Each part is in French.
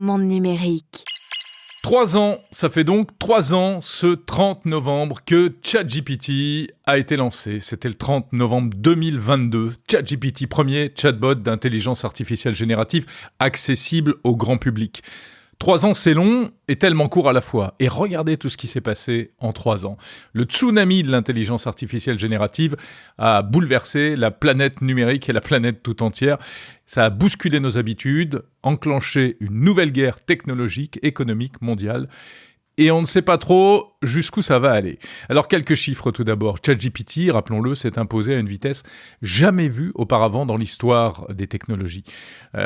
Monde numérique. 3 ans, ça fait donc 3 ans ce 30 novembre que ChatGPT a été lancé. C'était le 30 novembre 2022. ChatGPT, premier chatbot d'intelligence artificielle générative accessible au grand public. 3 ans, c'est long et tellement court à la fois. Et regardez tout ce qui s'est passé en 3 ans. Le tsunami de l'intelligence artificielle générative a bouleversé la planète numérique et la planète tout entière. Ça a bousculé nos habitudes, enclenché une nouvelle guerre technologique, économique, mondiale. Et on ne sait pas trop jusqu'où ça va aller. Alors quelques chiffres tout d'abord. ChatGPT, rappelons-le, s'est imposé à une vitesse jamais vue auparavant dans l'histoire des technologies.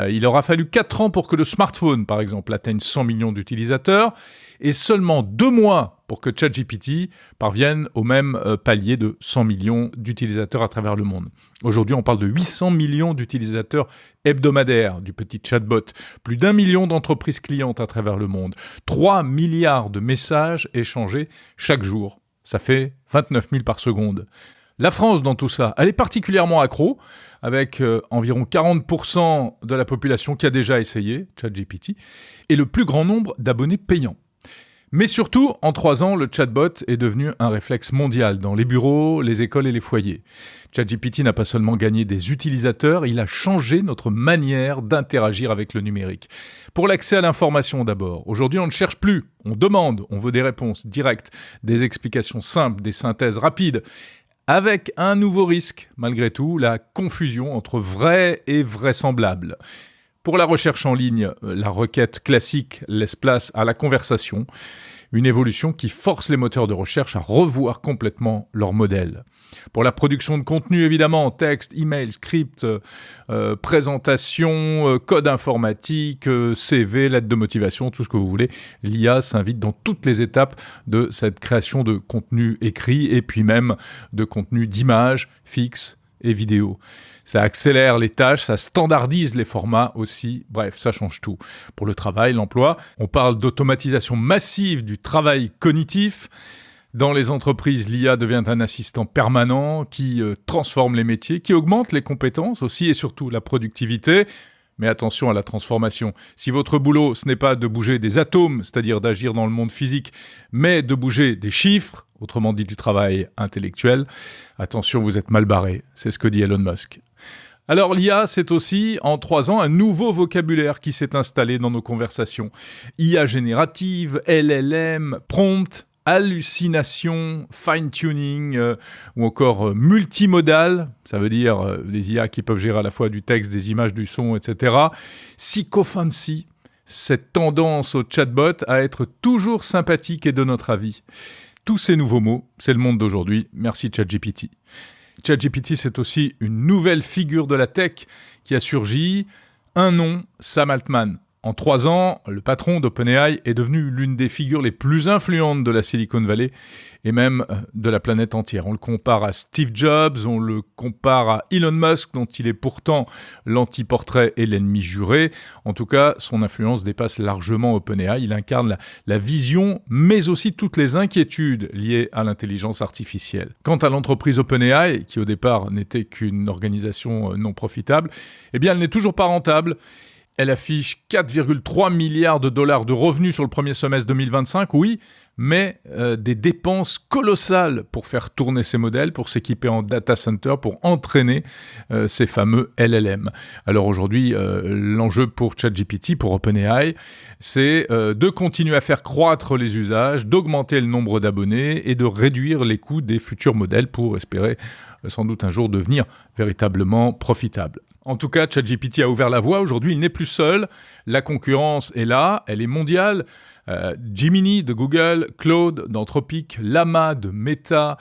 Il aura fallu 4 ans pour que le smartphone, par exemple, atteigne 100 millions d'utilisateurs et seulement 2 mois pour que ChatGPT parvienne au même palier de 100 millions d'utilisateurs à travers le monde. Aujourd'hui, on parle de 800 millions d'utilisateurs hebdomadaires du petit chatbot, plus d'1 million d'entreprises clientes à travers le monde, 3 milliards de messages échangés chaque jour. Ça fait 29 000 par seconde. La France, dans tout ça, elle est particulièrement accro, avec environ 40% de la population qui a déjà essayé ChatGPT, et le plus grand nombre d'abonnés payants. Mais surtout, en 3 ans, le chatbot est devenu un réflexe mondial dans les bureaux, les écoles et les foyers. ChatGPT n'a pas seulement gagné des utilisateurs, il a changé notre manière d'interagir avec le numérique. Pour l'accès à l'information d'abord, aujourd'hui on ne cherche plus, on demande, on veut des réponses directes, des explications simples, des synthèses rapides. Avec un nouveau risque, malgré tout, la confusion entre vrai et vraisemblable. Pour la recherche en ligne, la requête classique laisse place à la conversation, une évolution qui force les moteurs de recherche à revoir complètement leur modèle. Pour la production de contenu, évidemment, texte, email, script, présentation, code informatique, CV, lettre de motivation, tout ce que vous voulez, l'IA s'invite dans toutes les étapes de cette création de contenu écrit et puis même de contenu d'images fixes et vidéo. Ça accélère les tâches, ça standardise les formats aussi, bref, ça change tout. Pour le travail, l'emploi, on parle d'automatisation massive du travail cognitif. Dans les entreprises, l'IA devient un assistant permanent qui transforme les métiers, qui augmente les compétences aussi et surtout la productivité. Mais attention à la transformation. Si votre boulot, ce n'est pas de bouger des atomes, c'est-à-dire d'agir dans le monde physique, mais de bouger des chiffres, autrement dit du travail intellectuel, attention, vous êtes mal barré. C'est ce que dit Elon Musk. Alors l'IA, c'est aussi, en 3 ans, un nouveau vocabulaire qui s'est installé dans nos conversations. IA générative, LLM, prompt, hallucination, fine-tuning ou encore multimodal, ça veut dire des IA qui peuvent gérer à la fois du texte, des images, du son, etc. Sycophancy, cette tendance au chatbot à être toujours sympathique et de notre avis. Tous ces nouveaux mots, c'est le monde d'aujourd'hui. Merci ChatGPT. ChatGPT, c'est aussi une nouvelle figure de la tech qui a surgi. Un nom, Sam Altman. En 3 ans, le patron d'OpenAI est devenu l'une des figures les plus influentes de la Silicon Valley et même de la planète entière. On le compare à Steve Jobs, on le compare à Elon Musk, dont il est pourtant l'anti-portrait et l'ennemi juré. En tout cas, son influence dépasse largement OpenAI. Il incarne la vision, mais aussi toutes les inquiétudes liées à l'intelligence artificielle. Quant à l'entreprise OpenAI, qui au départ n'était qu'une organisation non profitable, eh bien, elle n'est toujours pas rentable. Elle affiche 4,3 milliards de dollars de revenus sur le premier semestre 2025, oui, mais des dépenses colossales pour faire tourner ces modèles, pour s'équiper en data center, pour entraîner ces fameux LLM. Alors aujourd'hui, l'enjeu pour ChatGPT, pour OpenAI, c'est de continuer à faire croître les usages, d'augmenter le nombre d'abonnés et de réduire les coûts des futurs modèles pour espérer sans doute un jour devenir véritablement profitable. En tout cas, ChatGPT a ouvert la voie. Aujourd'hui, il n'est plus seul. La concurrence est là, elle est mondiale. Gemini de Google, Claude d'Anthropic, Llama de Meta,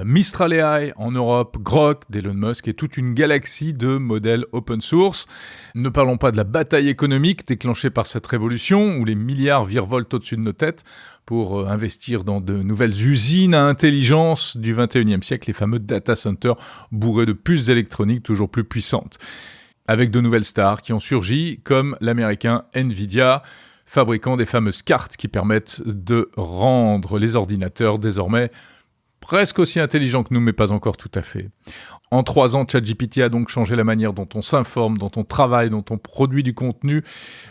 Mistral AI en Europe, Grok d'Elon Musk et toute une galaxie de modèles open source. Ne parlons pas de la bataille économique déclenchée par cette révolution où les milliards virevoltent au-dessus de nos têtes pour investir dans de nouvelles usines à intelligence du 21e siècle, les fameux data centers bourrés de puces électroniques toujours plus puissantes. Avec de nouvelles stars qui ont surgi, comme l'américain Nvidia, fabricant des fameuses cartes qui permettent de rendre les ordinateurs désormais presque aussi intelligent que nous, mais pas encore tout à fait. En 3 ans, ChatGPT a donc changé la manière dont on s'informe, dont on travaille, dont on produit du contenu,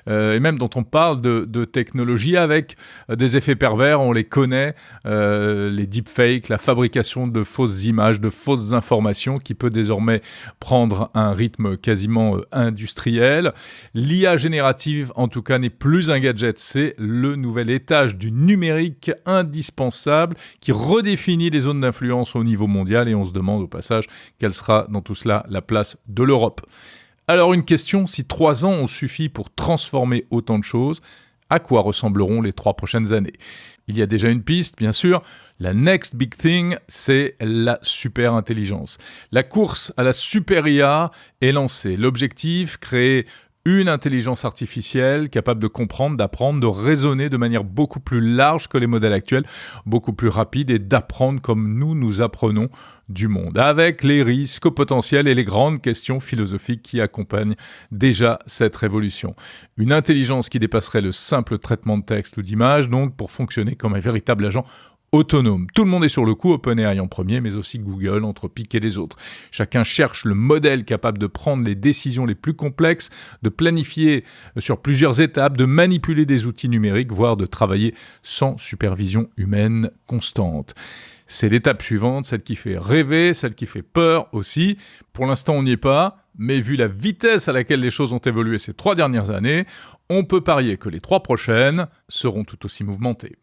et même dont on parle de technologie avec des effets pervers, on les connaît, les deepfakes, la fabrication de fausses images, de fausses informations qui peut désormais prendre un rythme quasiment industriel. L'IA générative, en tout cas, n'est plus un gadget, c'est le nouvel étage du numérique indispensable qui redéfinit les zones d'influence au niveau mondial et on se demande au passage quelle sera dans tout cela la place de l'Europe. Alors une question, si 3 ans ont suffi pour transformer autant de choses, à quoi ressembleront les 3 prochaines années ? Il y a déjà une piste, bien sûr. La next big thing, c'est la super intelligence. La course à la super IA est lancée. L'objectif, créer une intelligence artificielle capable de comprendre, d'apprendre, de raisonner de manière beaucoup plus large que les modèles actuels, beaucoup plus rapide et d'apprendre comme nous apprenons du monde, avec les risques potentiels et les grandes questions philosophiques qui accompagnent déjà cette révolution. Une intelligence qui dépasserait le simple traitement de texte ou d'image, donc pour fonctionner comme un véritable agent autonome. Tout le monde est sur le coup, OpenAI en premier, mais aussi Google, Anthropic et les autres. Chacun cherche le modèle capable de prendre les décisions les plus complexes, de planifier sur plusieurs étapes, de manipuler des outils numériques, voire de travailler sans supervision humaine constante. C'est l'étape suivante, celle qui fait rêver, celle qui fait peur aussi. Pour l'instant, on n'y est pas, mais vu la vitesse à laquelle les choses ont évolué ces 3 dernières années, on peut parier que les 3 prochaines seront tout aussi mouvementées.